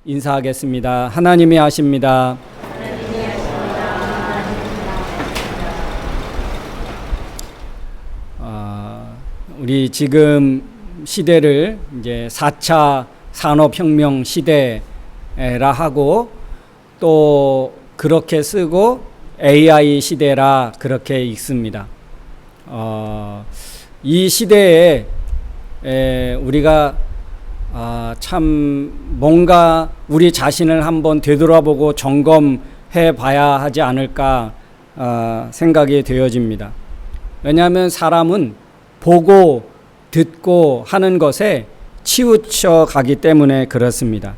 인사하겠습니다. 하나님이 하십니다. 우리 지금 시대를 이제 4차 산업혁명 시대라 하고 또 그렇게 쓰고 AI 시대라 그렇게 읽습니다. 이 시대에 우리가 참 뭔가 우리 자신을 한번 되돌아보고 점검해 봐야 하지 않을까 생각이 되어집니다. 왜냐하면 사람은 보고 듣고 하는 것에 치우쳐 가기 때문에 그렇습니다.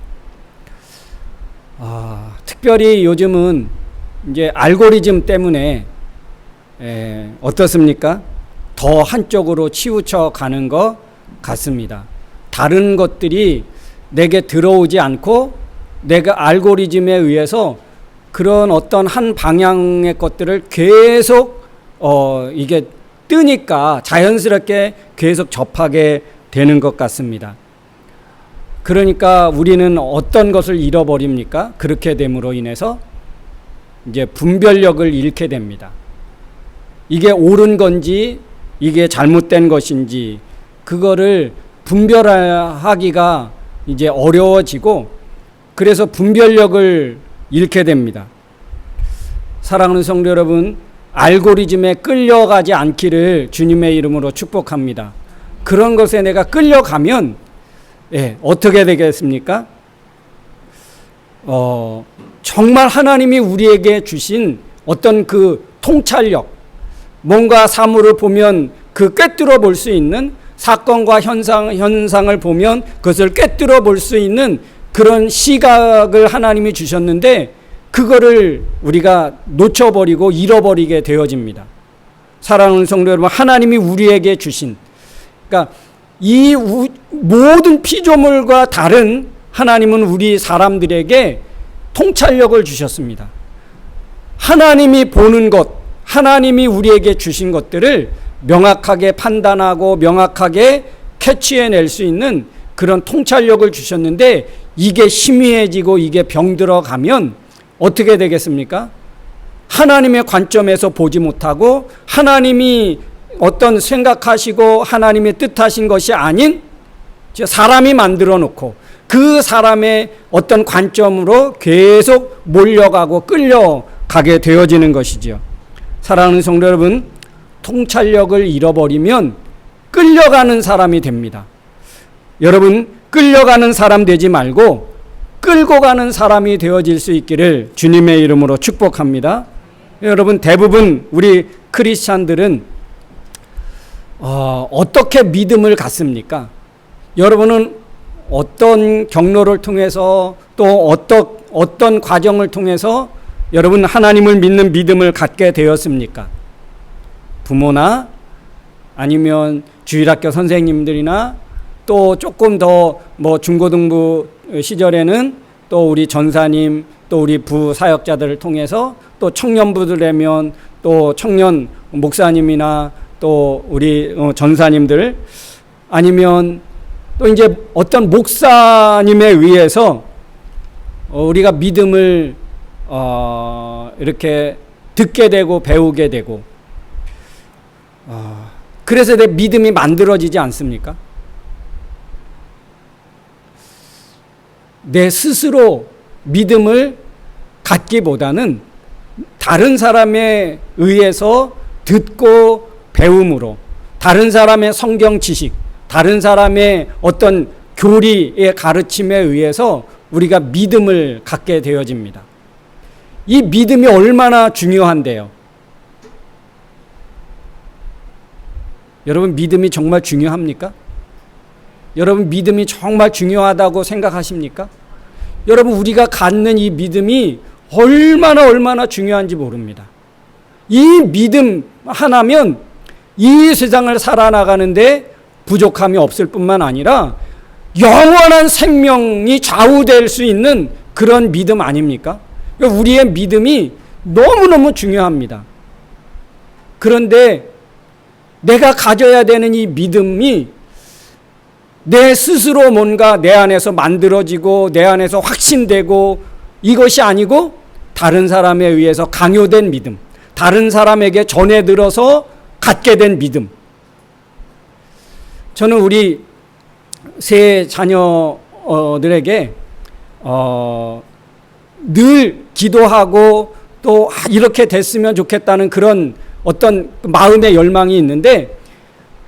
특별히 요즘은 이제 알고리즘 때문에 어떻습니까? 더 한쪽으로 치우쳐 가는 것 같습니다. 다른 것들이 내게 들어오지 않고 내가 알고리즘에 의해서 그런 어떤 한 방향의 것들을 계속 이게 뜨니까 자연스럽게 계속 접하게 되는 것 같습니다. 그러니까 우리는 어떤 것을 잃어버립니까? 그렇게 됨으로 인해서 이제 분별력을 잃게 됩니다. 이게 옳은 건지 이게 잘못된 것인지 그거를 분별하기가 이제 어려워지고 그래서 분별력을 잃게 됩니다. 사랑하는 성도 여러분, 알고리즘에 끌려가지 않기를 주님의 이름으로 축복합니다. 그런 것에 내가 끌려가면 어떻게 되겠습니까? 정말 하나님이 우리에게 주신 어떤 그 통찰력, 뭔가 사물을 보면 그 꿰뚫어 볼 수 있는 사건과 현상을 보면 그것을 꿰뚫어 볼 수 있는 그런 시각을 하나님이 주셨는데 그거를 우리가 놓쳐버리고 잃어버리게 되어집니다. 사랑하는 성도 여러분, 하나님이 우리에게 주신, 그러니까 이 모든 피조물과 다른 하나님은 우리 사람들에게 통찰력을 주셨습니다. 하나님이 보는 것, 하나님이 우리에게 주신 것들을 명확하게 판단하고 명확하게 캐치해낼 수 있는 그런 통찰력을 주셨는데 이게 희미해지고 이게 병들어가면 어떻게 되겠습니까? 하나님의 관점에서 보지 못하고 하나님이 어떤 생각하시고 하나님의 뜻하신 것이 아닌 사람이 만들어 놓고 그 사람의 어떤 관점으로 계속 몰려가고 끌려가게 되어지는 것이지요. 사랑하는 성도 여러분, 통찰력을 잃어버리면 끌려가는 사람이 됩니다. 여러분, 끌려가는 사람 되지 말고 끌고 가는 사람이 되어질 수 있기를 주님의 이름으로 축복합니다. 여러분, 대부분 우리 크리스찬들은 어떻게 믿음을 갖습니까? 여러분은 어떤 경로를 통해서 또 어떤 과정을 통해서 여러분 하나님을 믿는 믿음을 갖게 되었습니까? 부모나 아니면 주일학교 선생님들이나 또 조금 더 중고등부 시절에는 또 우리 전사님 또 우리 부사역자들을 통해서 또 청년부들이면 또 청년 목사님이나 또 우리 전사님들 아니면 또 이제 어떤 목사님에 의해서 우리가 믿음을 이렇게 듣게 되고 배우게 되고 그래서 내 믿음이 만들어지지 않습니까? 내 스스로 믿음을 갖기보다는 다른 사람에 의해서 듣고 배움으로 다른 사람의 성경 지식, 다른 사람의 어떤 교리의 가르침에 의해서 우리가 믿음을 갖게 되어집니다. 이 믿음이 얼마나 중요한데요. 여러분, 믿음이 정말 중요합니까? 여러분, 믿음이 정말 중요하다고 생각하십니까? 여러분, 우리가 갖는 이 믿음이 얼마나 중요한지 모릅니다. 이 믿음 하나면 이 세상을 살아나가는데 부족함이 없을 뿐만 아니라 영원한 생명이 좌우될 수 있는 그런 믿음 아닙니까? 우리의 믿음이 너무너무 중요합니다. 그런데 내가 가져야 되는 이 믿음이 내 스스로 뭔가 내 안에서 만들어지고 내 안에서 확신되고 이것이 아니고 다른 사람에 의해서 강요된 믿음, 다른 사람에게 전해 들어서 갖게 된 믿음. 저는 우리 세 자녀들에게 늘 기도하고 또 이렇게 됐으면 좋겠다는 그런 어떤 마음의 열망이 있는데,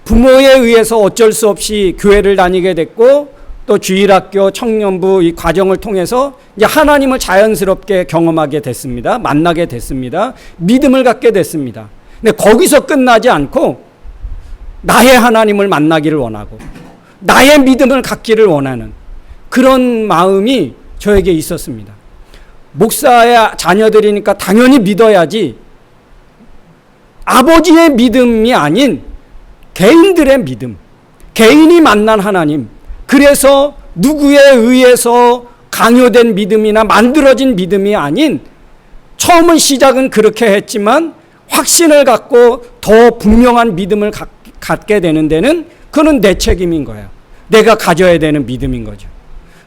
부모에 의해서 어쩔 수 없이 교회를 다니게 됐고 또 주일학교, 청년부 이 과정을 통해서 이제 하나님을 자연스럽게 경험하게 됐습니다. 만나게 됐습니다. 믿음을 갖게 됐습니다. 근데 거기서 끝나지 않고 나의 하나님을 만나기를 원하고 나의 믿음을 갖기를 원하는 그런 마음이 저에게 있었습니다. 목사의 자녀들이니까 당연히 믿어야지, 아버지의 믿음이 아닌 개인들의 믿음, 개인이 만난 하나님, 그래서 누구에 의해서 강요된 믿음이나 만들어진 믿음이 아닌, 처음은 시작은 그렇게 했지만 확신을 갖고 더 분명한 믿음을 갖게 되는 데는 그건 내 책임인 거예요. 내가 가져야 되는 믿음인 거죠.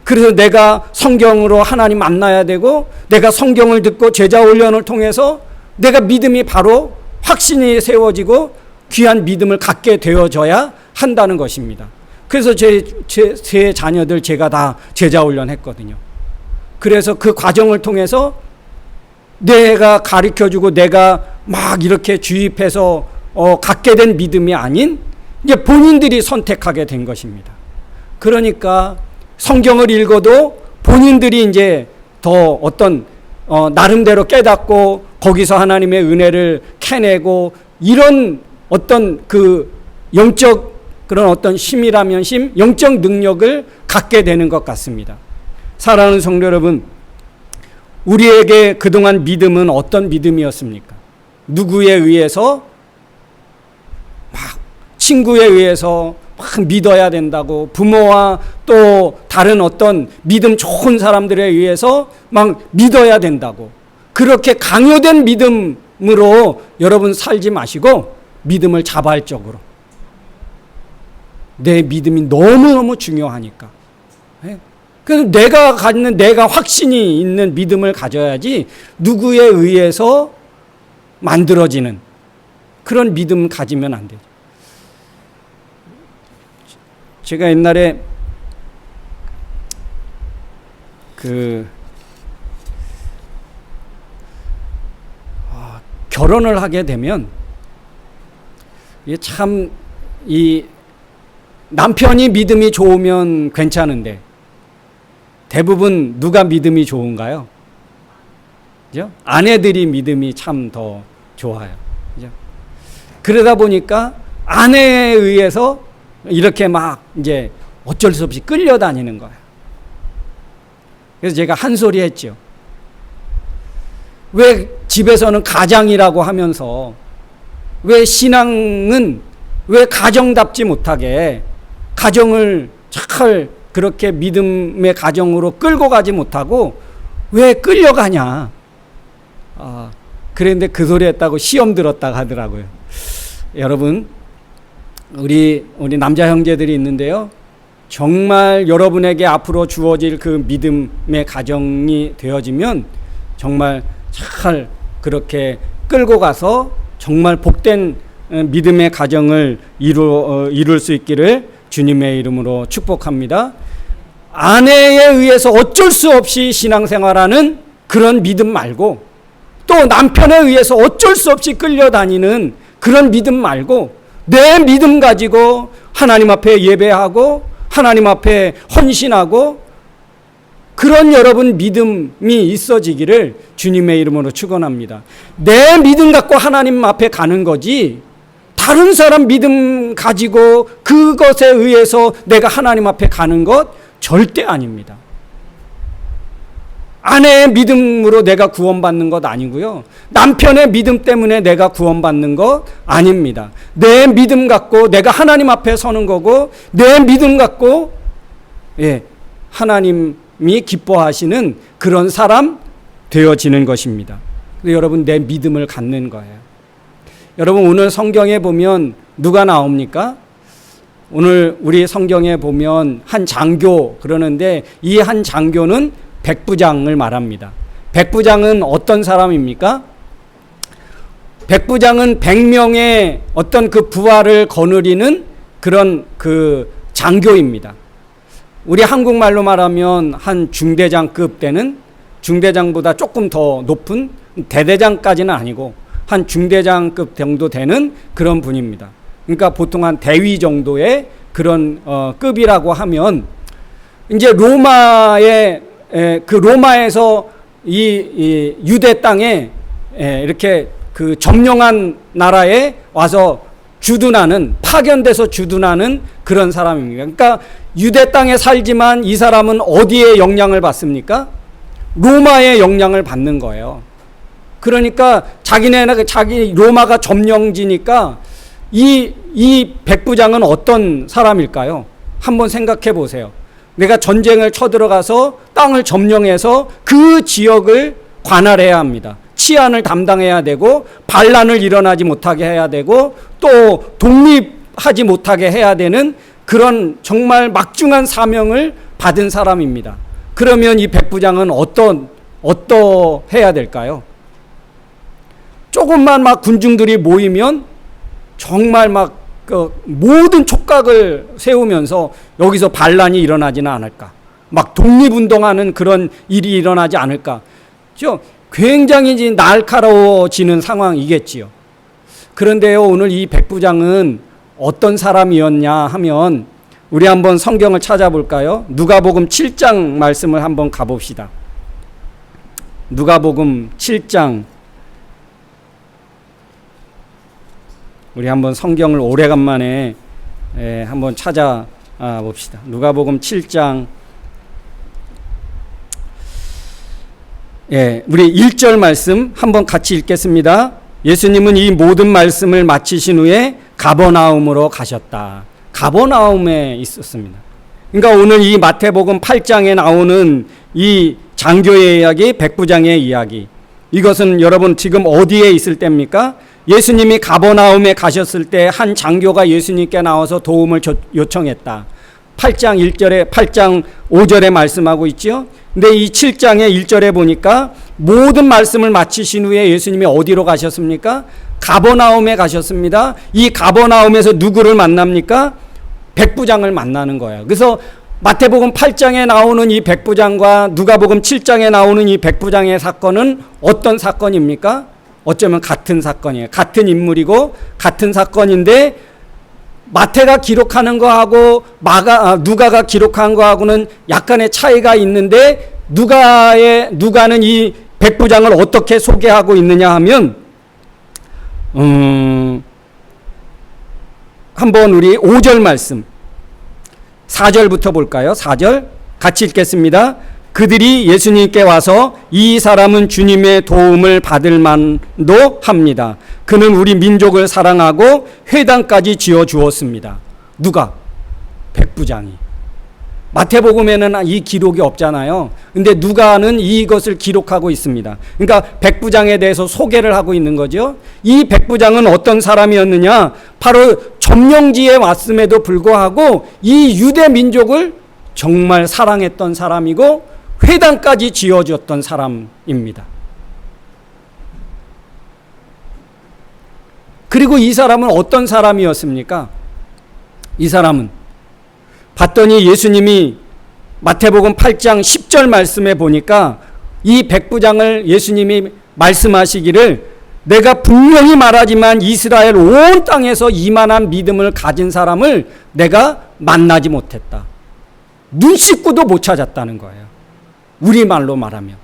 그래서 내가 성경으로 하나님 만나야 되고, 내가 성경을 듣고 제자 훈련을 통해서 내가 믿음이 바로 확신이 세워지고 귀한 믿음을 갖게 되어져야 한다는 것입니다. 그래서 제 자녀들 제가 다 제자 훈련했거든요. 그래서 그 과정을 통해서 내가 가르쳐주고 내가 막 이렇게 주입해서 갖게 된 믿음이 아닌 이제 본인들이 선택하게 된 것입니다. 그러니까 성경을 읽어도 본인들이 이제 더 어떤 나름대로 깨닫고 거기서 하나님의 은혜를 캐내고, 이런 어떤 그 영적 그런 어떤 힘이라면 힘, 영적 능력을 갖게 되는 것 같습니다. 사랑하는 성도 여러분, 우리에게 그동안 믿음은 어떤 믿음이었습니까? 누구에 의해서, 막 친구에 의해서 막 믿어야 된다고, 부모와 또 다른 어떤 믿음 좋은 사람들에 의해서 막 믿어야 된다고, 그렇게 강요된 믿음으로 여러분 살지 마시고 믿음을 자발적으로, 내 믿음이 너무너무 중요하니까. 그래서 내가 갖는, 내가 확신이 있는 믿음을 가져야지 누구에 의해서 만들어지는 그런 믿음 가지면 안 되죠. 제가 옛날에 결혼을 하게 되면 참 이 남편이 믿음이 좋으면 괜찮은데 대부분 누가 믿음이 좋은가요? 그죠? 아내들이 믿음이 참 더 좋아요. 그죠? 그러다 보니까 아내에 의해서 이렇게 막 이제 어쩔 수 없이 끌려다니는 거예요. 그래서 제가 한 소리 했죠. 왜 집에서는 가장이라고 하면서 왜 신앙은 왜 가정답지 못하게 가정을 잘 그렇게 믿음의 가정으로 끌고 가지 못하고 왜 끌려가냐. 그런데 그 소리 했다고 시험 들었다고 하더라고요. 여러분, 우리 남자 형제들이 있는데요. 정말 여러분에게 앞으로 주어질 그 믿음의 가정이 되어지면 정말 잘 그렇게 끌고 가서 정말 복된 믿음의 가정을 이룰 수 있기를 주님의 이름으로 축복합니다. 아내에 의해서 어쩔 수 없이 신앙생활하는 그런 믿음 말고, 또 남편에 의해서 어쩔 수 없이 끌려다니는 그런 믿음 말고, 내 믿음 가지고 하나님 앞에 예배하고 하나님 앞에 헌신하고, 그런 여러분 믿음이 있어지기를 주님의 이름으로 축원합니다. 내 믿음 갖고 하나님 앞에 가는 거지, 다른 사람 믿음 가지고 그것에 의해서 내가 하나님 앞에 가는 것 절대 아닙니다. 아내의 믿음으로 내가 구원받는 것 아니고요. 남편의 믿음 때문에 내가 구원받는 것 아닙니다. 내 믿음 갖고 내가 하나님 앞에 서는 거고, 내 믿음 갖고 하나님이 기뻐하시는 그런 사람 되어지는 것입니다. 여러분, 내 믿음을 갖는 거예요. 여러분, 오늘 성경에 보면 누가 나옵니까? 오늘 우리 성경에 보면 한 장교 그러는데 이 한 장교는 백부장을 말합니다. 백부장은 어떤 사람입니까? 백부장은 100명의 어떤 그 부하를 거느리는 그런 그 장교입니다. 우리 한국말로 말하면 한 중대장급 되는, 중대장보다 조금 더 높은, 대대장까지는 아니고 한 중대장급 정도 되는 그런 분입니다. 그러니까 보통 한 대위 정도의 그런 급이라고 하면, 이제 로마에서 이 유대 땅에 이렇게 그 점령한 나라에 와서 주둔하는, 파견돼서 주둔하는 그런 사람입니다. 그러니까 유대 땅에 살지만 이 사람은 어디에 영향을 받습니까? 로마의 영향을 받는 거예요. 그러니까 자기 로마가 점령지니까 이 백부장은 어떤 사람일까요? 한번 생각해 보세요. 내가 전쟁을 쳐들어가서 땅을 점령해서 그 지역을 관할해야 합니다. 치안을 담당해야 되고, 반란을 일어나지 못하게 해야 되고, 또 독립하지 못하게 해야 되는 그런 정말 막중한 사명을 받은 사람입니다. 그러면 이 백부장은 어떠해야 될까요? 조금만 막 군중들이 모이면 정말 막 그 모든 촉각을 세우면서 여기서 반란이 일어나지는 않을까, 막 독립운동하는 그런 일이 일어나지 않을까, 굉장히 날카로워지는 상황이겠지요. 그런데요, 오늘 이 백부장은 어떤 사람이었냐 하면, 우리 한번 성경을 찾아볼까요? 누가복음 7장 말씀을 한번 가봅시다. 누가복음 7장. 우리 한번 성경을 오래간만에 한번 찾아봅시다. 누가복음 7장. 우리 1절 말씀 한번 같이 읽겠습니다. 예수님은 이 모든 말씀을 마치신 후에 가버나움으로 가셨다. 가버나움에 있었습니다. 그러니까 오늘 이 마태복음 8장에 나오는 이 장교의 이야기, 백부장의 이야기, 이것은 여러분 지금 어디에 있을 때입니까? 예수님이 가버나움에 가셨을 때 한 장교가 예수님께 나와서 도움을 요청했다. 8장 5절에 말씀하고 있죠. 근데 이 7장의 1절에 보니까 모든 말씀을 마치신 후에 예수님이 어디로 가셨습니까? 가버나움에 가셨습니다. 이 가버나움에서 누구를 만납니까? 백부장을 만나는 거예요. 그래서 마태복음 8장에 나오는 이 백부장과 누가복음 7장에 나오는 이 백부장의 사건은 어떤 사건입니까? 어쩌면 같은 사건이에요. 같은 인물이고 같은 사건인데, 마태가 기록하는 거하고 누가가 기록한 거하고는 약간의 차이가 있는데, 누가는 이 백부장을 어떻게 소개하고 있느냐 하면, 한번 우리 5절 말씀 4절부터 볼까요? 4절 같이 읽겠습니다. 그들이 예수님께 와서 이 사람은 주님의 도움을 받을 만도 합니다. 그는 우리 민족을 사랑하고 회당까지 지어 주었습니다. 누가? 백부장이. 마태복음에는 이 기록이 없잖아요. 근데 누가는 이것을 기록하고 있습니다. 그러니까 백부장에 대해서 소개를 하고 있는 거죠. 이 백부장은 어떤 사람이었느냐? 바로 점령지에 왔음에도 불구하고 이 유대 민족을 정말 사랑했던 사람이고 회당까지 지어주었던 사람입니다. 그리고 이 사람은 어떤 사람이었습니까? 이 사람은 봤더니 예수님이 마태복음 8장 10절 말씀에 보니까 이 백부장을 예수님이 말씀하시기를, 내가 분명히 말하지만 이스라엘 온 땅에서 이만한 믿음을 가진 사람을 내가 만나지 못했다. 눈 씻고도 못 찾았다는 거예요. 우리말로 말하면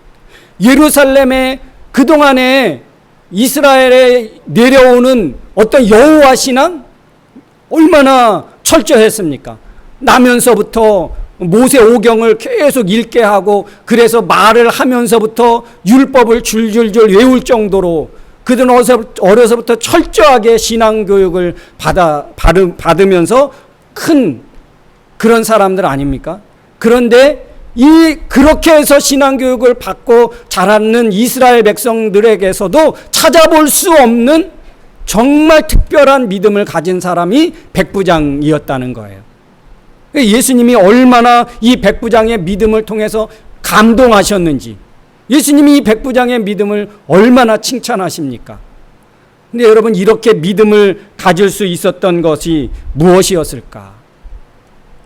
예루살렘에 그동안에 이스라엘에 내려오는 어떤 여호와 신앙 얼마나 철저했습니까? 나면서부터 모세 오경을 계속 읽게 하고, 그래서 말을 하면서부터 율법을 줄줄줄 외울 정도로 그들은 어려서부터 철저하게 신앙교육을 받으면서 큰 그런 사람들 아닙니까? 그런데 그렇게 해서 신앙교육을 받고 자라는 이스라엘 백성들에게서도 찾아볼 수 없는 정말 특별한 믿음을 가진 사람이 백부장이었다는 거예요. 예수님이 얼마나 이 백부장의 믿음을 통해서 감동하셨는지, 예수님이 이 백부장의 믿음을 얼마나 칭찬하십니까? 근데 여러분, 이렇게 믿음을 가질 수 있었던 것이 무엇이었을까?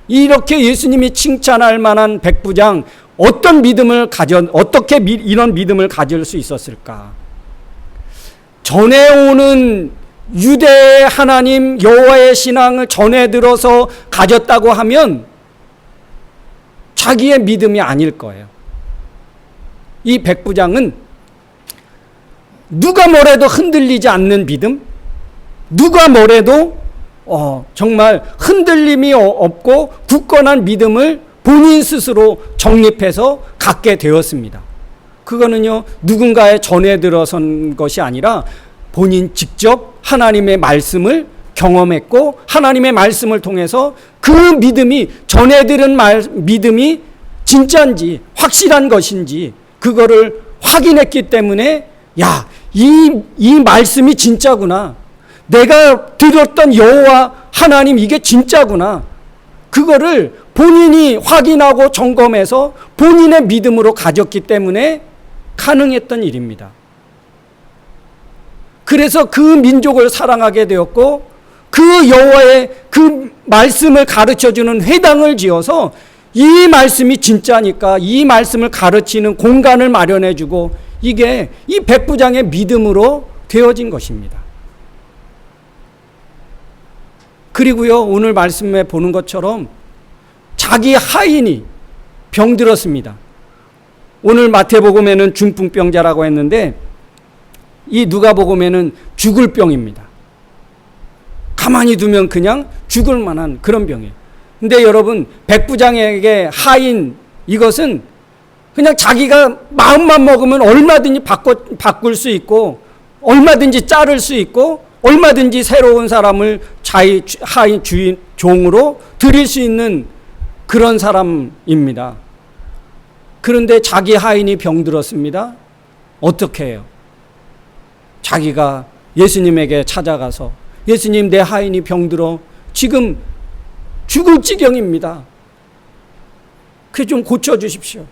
이렇게 예수님이 칭찬할 만한 백부장, 어떻게 이런 믿음을 가질 수 있었을까? 전해오는 유대의 하나님 여호와의 신앙을 전해 들어서 가졌다고 하면 자기의 믿음이 아닐 거예요. 이 백부장은 누가 뭐래도 흔들리지 않는 믿음, 누가 뭐래도 정말 흔들림이 없고 굳건한 믿음을 본인 스스로 정립해서 갖게 되었습니다. 그거는요, 누군가에 전해 들어선 것이 아니라 본인 직접 하나님의 말씀을 경험했고, 하나님의 말씀을 통해서 그 믿음이, 전해 들은 믿음이 진짜인지 확실한 것인지 그거를 확인했기 때문에, 야, 이 말씀이 진짜구나, 내가 들었던 여호와 하나님 이게 진짜구나, 그거를 본인이 확인하고 점검해서 본인의 믿음으로 가졌기 때문에 가능했던 일입니다. 그래서 그 민족을 사랑하게 되었고, 그 여호와의 그 말씀을 가르쳐주는 회당을 지어서 이 말씀이 진짜니까 이 말씀을 가르치는 공간을 마련해주고, 이게 이 백부장의 믿음으로 되어진 것입니다. 그리고요, 오늘 말씀에 보는 것처럼 자기 하인이 병들었습니다. 오늘 마태복음에는 중풍병자라고 했는데, 이 누가복음에는 죽을 병입니다. 가만히 두면 그냥 죽을 만한 그런 병이에요. 근데 여러분, 백부장에게 하인, 이것은 그냥 자기가 마음만 먹으면 얼마든지 바꿀 수 있고, 얼마든지 자를 수 있고, 얼마든지 새로운 사람을 자기 하인 주인 종으로 드릴 수 있는 그런 사람입니다. 그런데 자기 하인이 병들었습니다. 어떻게 해요? 자기가 예수님에게 찾아가서, 예수님, 내 하인이 병들어 지금 죽을 지경입니다. 그 좀 고쳐주십시오.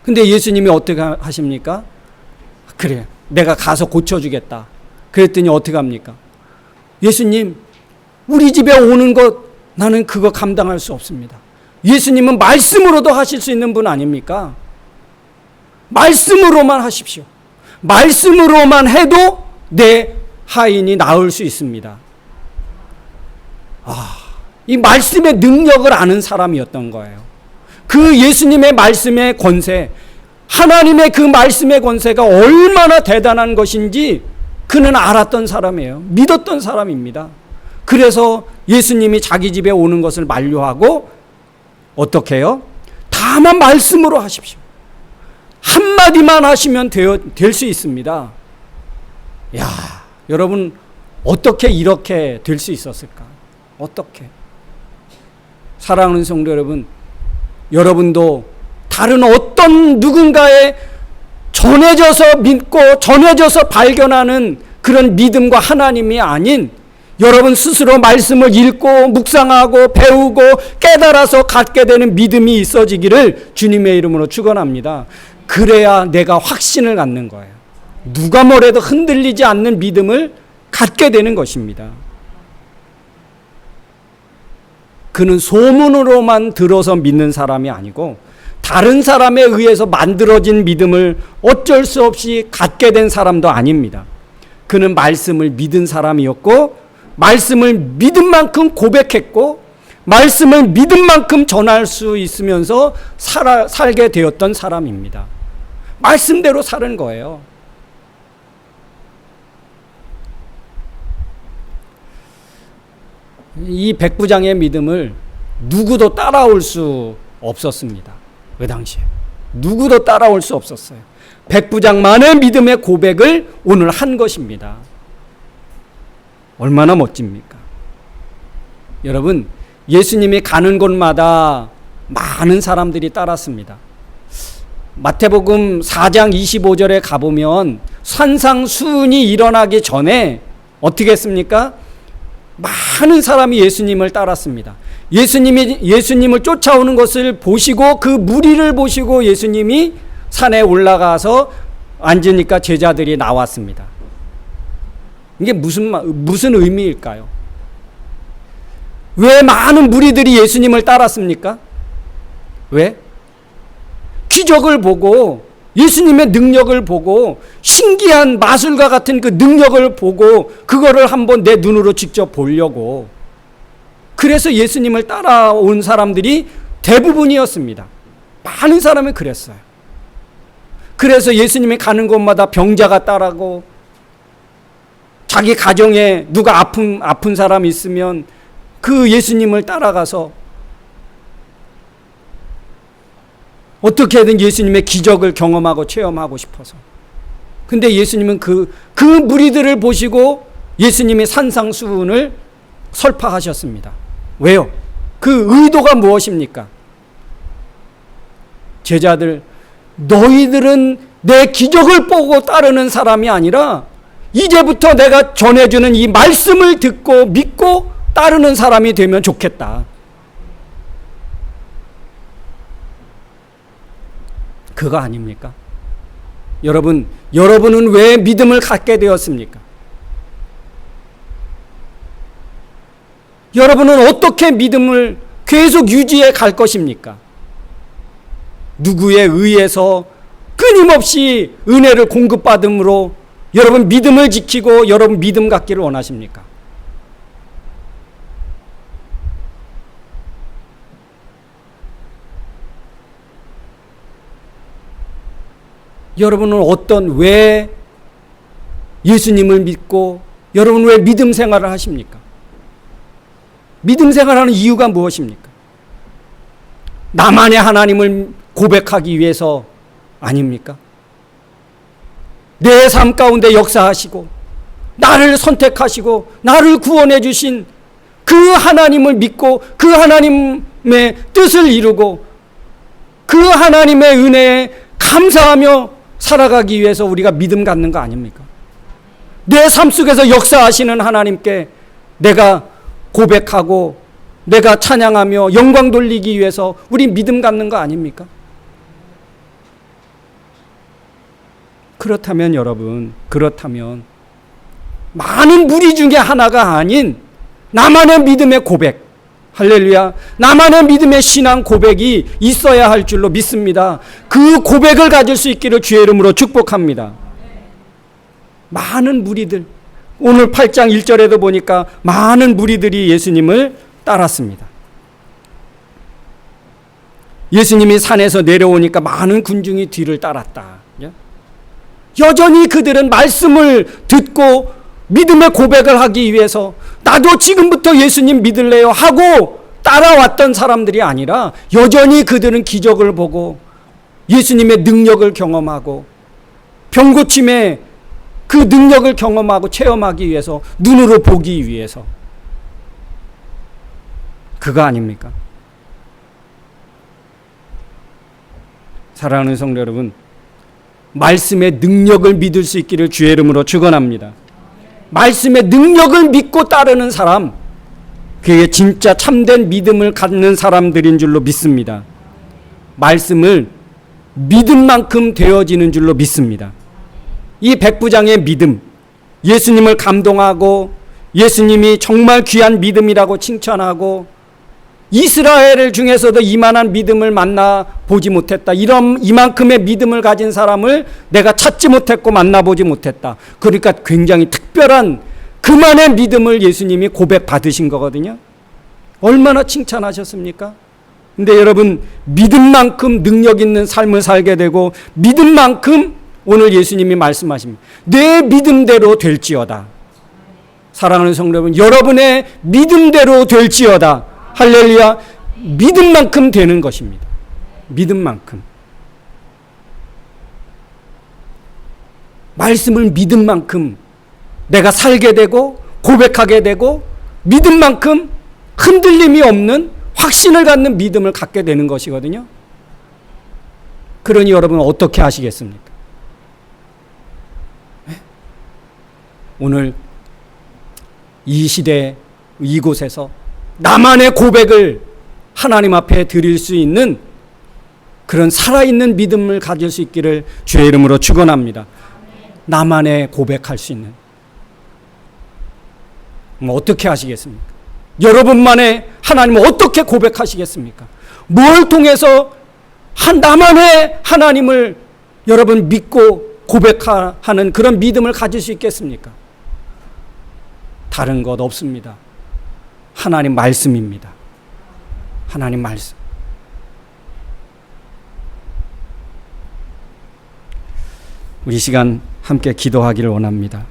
근데 예수님이 어떻게 하십니까? 그래, 내가 가서 고쳐주겠다. 그랬더니 어떻게 합니까? 예수님, 우리 집에 오는 것, 나는 그거 감당할 수 없습니다. 예수님은 말씀으로도 하실 수 있는 분 아닙니까? 말씀으로만 하십시오. 말씀으로만 해도 내 하인이 나을 수 있습니다. 이 말씀의 능력을 아는 사람이었던 거예요. 그 예수님의 말씀의 권세, 하나님의 그 말씀의 권세가 얼마나 대단한 것인지 그는 알았던 사람이에요. 믿었던 사람입니다. 그래서 예수님이 자기 집에 오는 것을 만류하고 어떻게 해요? 다만 말씀으로 하십시오. 한마디만 하시면 될 수 있습니다. 야, 여러분, 어떻게 이렇게 될 수 있었을까? 어떻게? 사랑하는 성도 여러분, 여러분도 다른 어떤 누군가의 전해져서 믿고 전해져서 발견하는 그런 믿음과 하나님이 아닌, 여러분 스스로 말씀을 읽고 묵상하고 배우고 깨달아서 갖게 되는 믿음이 있어지기를 주님의 이름으로 축원합니다. 그래야 내가 확신을 갖는 거예요. 누가 뭐래도 흔들리지 않는 믿음을 갖게 되는 것입니다. 그는 소문으로만 들어서 믿는 사람이 아니고, 다른 사람에 의해서 만들어진 믿음을 어쩔 수 없이 갖게 된 사람도 아닙니다. 그는 말씀을 믿은 사람이었고, 말씀을 믿은 만큼 고백했고, 말씀을 믿은 만큼 전할 수 있으면서 살게 되었던 사람입니다. 말씀대로 사는 거예요. 이 백부장의 믿음을 누구도 따라올 수 없었습니다. 그 당시에 누구도 따라올 수 없었어요. 백부장만의 믿음의 고백을 오늘 한 것입니다. 얼마나 멋집니까? 여러분, 예수님이 가는 곳마다 많은 사람들이 따랐습니다. 마태복음 4장 25절에 가보면 산상수훈이 일어나기 전에 어떻게 했습니까? 많은 사람이 예수님을 따랐습니다. 예수님을 쫓아오는 것을 보시고 그 무리를 보시고 예수님이 산에 올라가서 앉으니까 제자들이 나왔습니다. 이게 무슨 의미일까요? 왜 많은 무리들이 예수님을 따랐습니까? 왜? 기적을 보고 예수님의 능력을 보고 신기한 마술과 같은 그 능력을 보고 그거를 한번 내 눈으로 직접 보려고, 그래서 예수님을 따라온 사람들이 대부분이었습니다. 많은 사람이 그랬어요. 그래서 예수님이 가는 곳마다 병자가 따라고, 자기 가정에 누가 아픈 사람 있으면 그 예수님을 따라가서 어떻게든 예수님의 기적을 경험하고 체험하고 싶어서. 근데 예수님은 그 무리들을 보시고 예수님의 산상수훈을 설파하셨습니다. 왜요? 그 의도가 무엇입니까? 제자들, 너희들은 내 기적을 보고 따르는 사람이 아니라 이제부터 내가 전해주는 이 말씀을 듣고 믿고 따르는 사람이 되면 좋겠다. 그거 아닙니까? 여러분은 왜 믿음을 갖게 되었습니까? 여러분은 어떻게 믿음을 계속 유지해 갈 것입니까? 누구에 의해서 끊임없이 은혜를 공급받음으로 여러분 믿음을 지키고 여러분 믿음 갖기를 원하십니까? 여러분은 왜 예수님을 믿고 여러분 왜 믿음 생활을 하십니까? 믿음 생활하는 이유가 무엇입니까? 나만의 하나님을 고백하기 위해서 아닙니까? 내 삶 가운데 역사하시고 나를 선택하시고 나를 구원해 주신 그 하나님을 믿고 그 하나님의 뜻을 이루고 그 하나님의 은혜에 감사하며 살아가기 위해서 우리가 믿음 갖는 거 아닙니까? 내 삶 속에서 역사하시는 하나님께 내가 고백하고 내가 찬양하며 영광 돌리기 위해서 우리 믿음 갖는 거 아닙니까? 그렇다면 여러분, 많은 무리 중에 하나가 아닌 나만의 믿음의 고백, 할렐루야, 나만의 믿음의 신앙 고백이 있어야 할 줄로 믿습니다. 그 고백을 가질 수 있기를 주의 이름으로 축복합니다. 많은 무리들, 오늘 8장 1절에도 보니까 많은 무리들이 예수님을 따랐습니다. 예수님이 산에서 내려오니까 많은 군중이 뒤를 따랐다. 여전히 그들은 말씀을 듣고 믿음의 고백을 하기 위해서 나도 지금부터 예수님 믿을래요 하고 따라왔던 사람들이 아니라 여전히 그들은 기적을 보고 예수님의 능력을 경험하고 병고침의 그 능력을 경험하고 체험하기 위해서, 눈으로 보기 위해서. 그거 아닙니까? 사랑하는 성도 여러분, 말씀의 능력을 믿을 수 있기를 주의 이름으로 축원합니다. 말씀의 능력을 믿고 따르는 사람, 그게 진짜 참된 믿음을 갖는 사람들인 줄로 믿습니다. 말씀을 믿은 만큼 되어지는 줄로 믿습니다. 이 백부장의 믿음, 예수님을 감동하고 예수님이 정말 귀한 믿음이라고 칭찬하고 이스라엘 중에서도 이만한 믿음을 만나보지 못했다. 이만큼의 믿음을 가진 사람을 내가 찾지 못했고 만나보지 못했다. 그러니까 굉장히 특별한 그만의 믿음을 예수님이 고백받으신 거거든요. 얼마나 칭찬하셨습니까? 근데 여러분, 믿음만큼 능력 있는 삶을 살게 되고 믿음만큼 오늘 예수님이 말씀하십니다. 내 믿음대로 될지어다. 사랑하는 성도 여러분, 여러분의 믿음대로 될지어다. 할렐루야. 믿음만큼 되는 것입니다. 믿음만큼. 말씀을 믿은 만큼 내가 살게 되고 고백하게 되고 믿은 만큼 흔들림이 없는 확신을 갖는 믿음을 갖게 되는 것이거든요. 그러니 여러분 어떻게 하시겠습니까? 오늘 이 시대 이곳에서 나만의 고백을 하나님 앞에 드릴 수 있는 그런 살아있는 믿음을 가질 수 있기를 주의 이름으로 축원합니다. 나만의 고백할 수 있는. 어떻게 하시겠습니까? 여러분만의 하나님을 어떻게 고백하시겠습니까? 뭘 통해서 나만의 하나님을 여러분 믿고 고백하는 그런 믿음을 가질 수 있겠습니까? 다른 것 없습니다. 하나님 말씀입니다. 하나님 말씀. 우리 시간 함께 기도하기를 원합니다.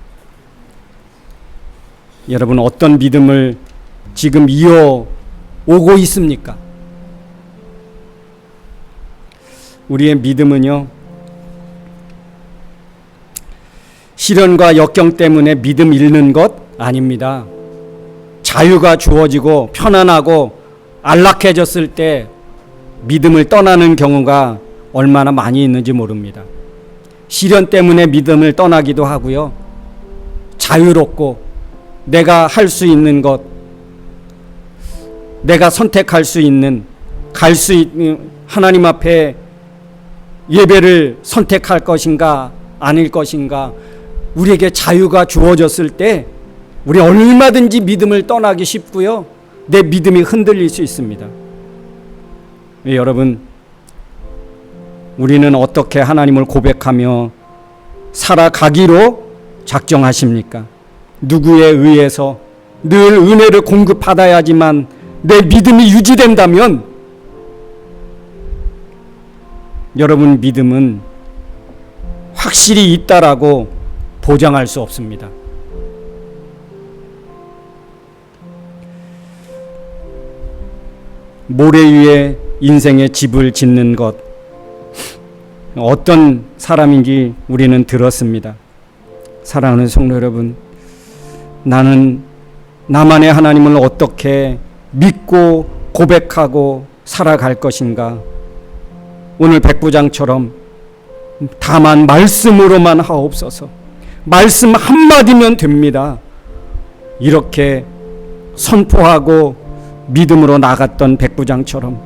여러분 어떤 믿음을 지금 이어오고 있습니까? 우리의 믿음은요, 시련과 역경 때문에 믿음 잃는 것 아닙니다. 자유가 주어지고 편안하고 안락해졌을 때 믿음을 떠나는 경우가 얼마나 많이 있는지 모릅니다. 시련 때문에 믿음을 떠나기도 하고요. 자유롭고 내가 할 수 있는 것, 내가 선택할 수 있는, 갈 수 있는 하나님 앞에 예배를 선택할 것인가 아닐 것인가, 우리에게 자유가 주어졌을 때 우리 얼마든지 믿음을 떠나기 쉽고요. 내 믿음이 흔들릴 수 있습니다. 여러분, 우리는 어떻게 하나님을 고백하며 살아가기로 작정하십니까? 누구에 의해서 늘 은혜를 공급받아야지만 내 믿음이 유지된다면 여러분 믿음은 확실히 있다라고 보장할 수 없습니다. 모래 위에 인생의 집을 짓는 것, 어떤 사람인지 우리는 들었습니다. 사랑하는 성도 여러분, 나는 나만의 하나님을 어떻게 믿고 고백하고 살아갈 것인가? 오늘 백부장처럼 다만 말씀으로만 하옵소서. 말씀 한마디면 됩니다. 이렇게 선포하고 믿음으로 나갔던 백부장처럼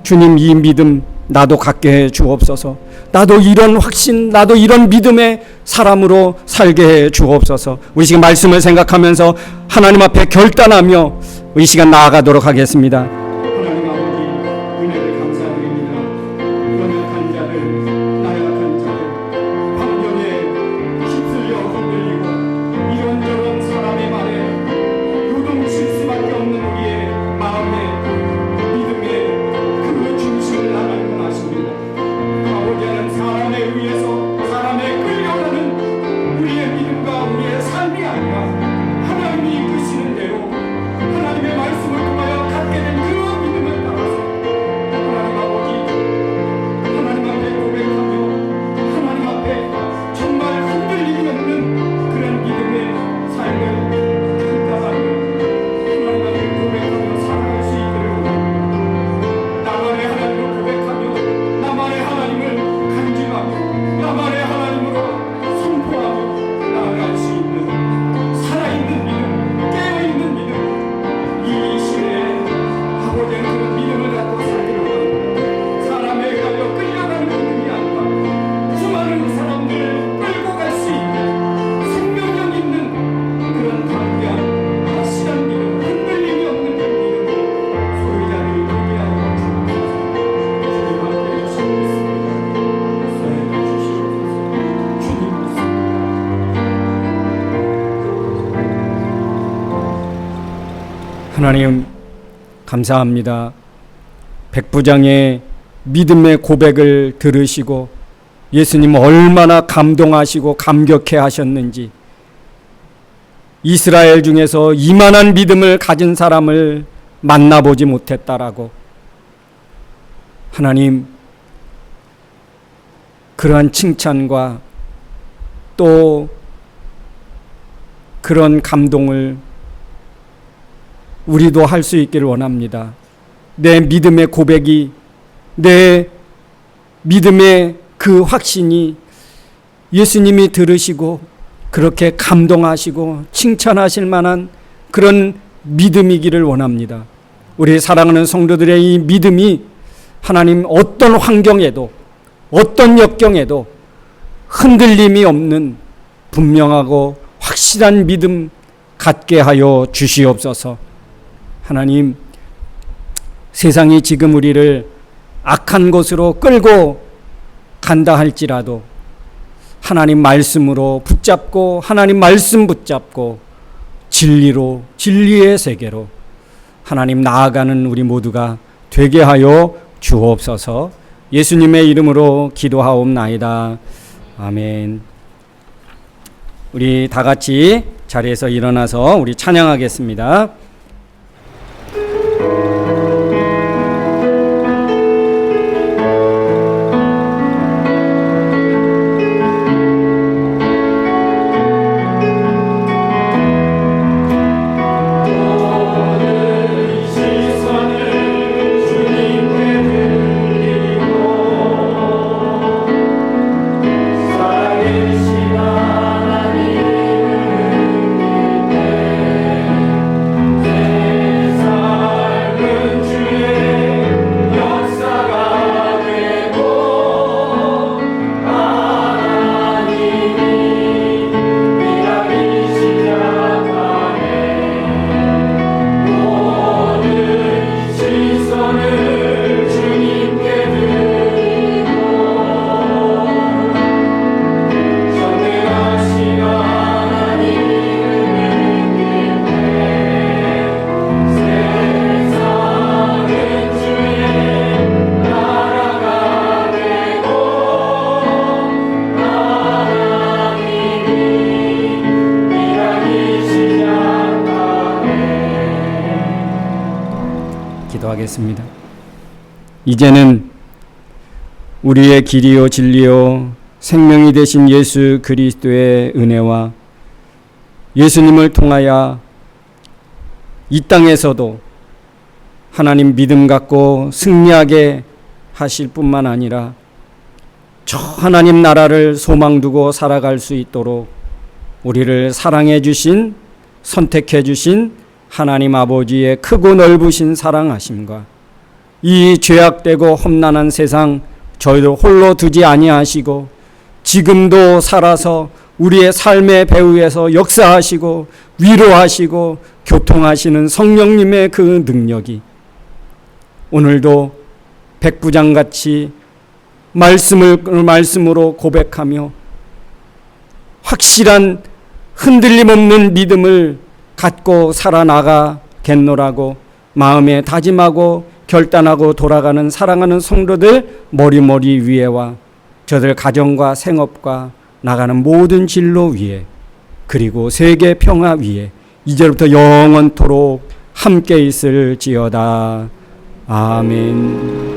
주님, 이 믿음 나도 갖게 해 주옵소서. 나도 이런 확신, 나도 이런 믿음의 사람으로 살게 해 주옵소서. 우리 시간 말씀을 생각하면서 하나님 앞에 결단하며 이 시간 나아가도록 하겠습니다. 하나님 아버지, 은혜를 감사드립니다. 연약한 자들, 나약한 자들, 환경에 휩쓸려 흔들리고 이런저런 사람의 말에 요동칠 수밖에 없는 우리의 마음에 믿음의 그 중심을 나가는 건 아십니다. 아버지는 사람에 의해서 사람에 끌려가는 우리의 믿음과 우리의 삶이 아니라 하나님이 이끄시는 대로 하나님의 말씀을 통하여 갖게 된 그 믿음을 따라서 하나님 아버지, 하나님 앞에 고백하며 하나님 앞에 정말 흔들림이 없는 그런 믿음의 삶을 따라가며 하나님 앞에 고백하며 살아갈 수 있기를 원합니다. 나만의 하나님을 고백하며 나만의 하나님을 간직하며 나만의 하나님으로 선포하며 나아갈 수 있는 살아있는 믿음, 깨어있는 믿음, 이 시대에 아버지는 그런 믿음을 갖고 살기를 원합니다. 사람에 의하여 끌려가는 믿음이 아니라 수많은 사람들을 끌고 갈 수 있는 생명력 있는 그런 담대한 확실한 믿음, 흔들림이 없는 그 믿음으로 소유자들이 되게 하여 주옵소서. 주님 함께 해주시고 있습니다. 사랑해 주시옵소서. 주님 믿습니다. 하나님 감사합니다. 백부장의 믿음의 고백을 들으시고 예수님 얼마나 감동하시고 감격해 하셨는지, 이스라엘 중에서 이만한 믿음을 가진 사람을 만나보지 못했다라고. 하나님, 그러한 칭찬과 또 그런 감동을 우리도 할 수 있기를 원합니다. 내 믿음의 고백이, 내 믿음의 그 확신이 예수님이 들으시고 그렇게 감동하시고 칭찬하실 만한 그런 믿음이기를 원합니다. 우리 사랑하는 성도들의 이 믿음이 하나님 어떤 환경에도 어떤 역경에도 흔들림이 없는 분명하고 확실한 믿음 갖게 하여 주시옵소서. 하나님, 세상이 지금 우리를 악한 곳으로 끌고 간다 할지라도 하나님 말씀으로 붙잡고 하나님 말씀 붙잡고 진리로 진리의 세계로 하나님 나아가는 우리 모두가 되게 하여 주옵소서. 예수님의 이름으로 기도하옵나이다. 아멘. 우리 다 같이 자리에서 일어나서 우리 찬양하겠습니다. 기도하겠습니다. 이제는 우리의 길이요 진리요 생명이 되신 예수 그리스도의 은혜와 예수님을 통하여 이 땅에서도 하나님 믿음 갖고 승리하게 하실 뿐만 아니라 저 하나님 나라를 소망 두고 살아갈 수 있도록 우리를 사랑해 주신, 선택해 주신 하나님 아버지의 크고 넓으신 사랑하심과 이 죄악되고 험난한 세상 저희를 홀로 두지 아니하시고 지금도 살아서 우리의 삶의 배후에서 역사하시고 위로하시고 교통하시는 성령님의 그 능력이 오늘도 백부장같이 말씀으로 고백하며 확실한 흔들림 없는 믿음을 갖고 살아나가겠노라고 마음에 다짐하고 결단하고 돌아가는 사랑하는 성도들 머리머리 위에와 저들 가정과 생업과 나가는 모든 진로 위에 그리고 세계 평화 위에 이제부터 영원토록 함께 있을지어다. 아멘.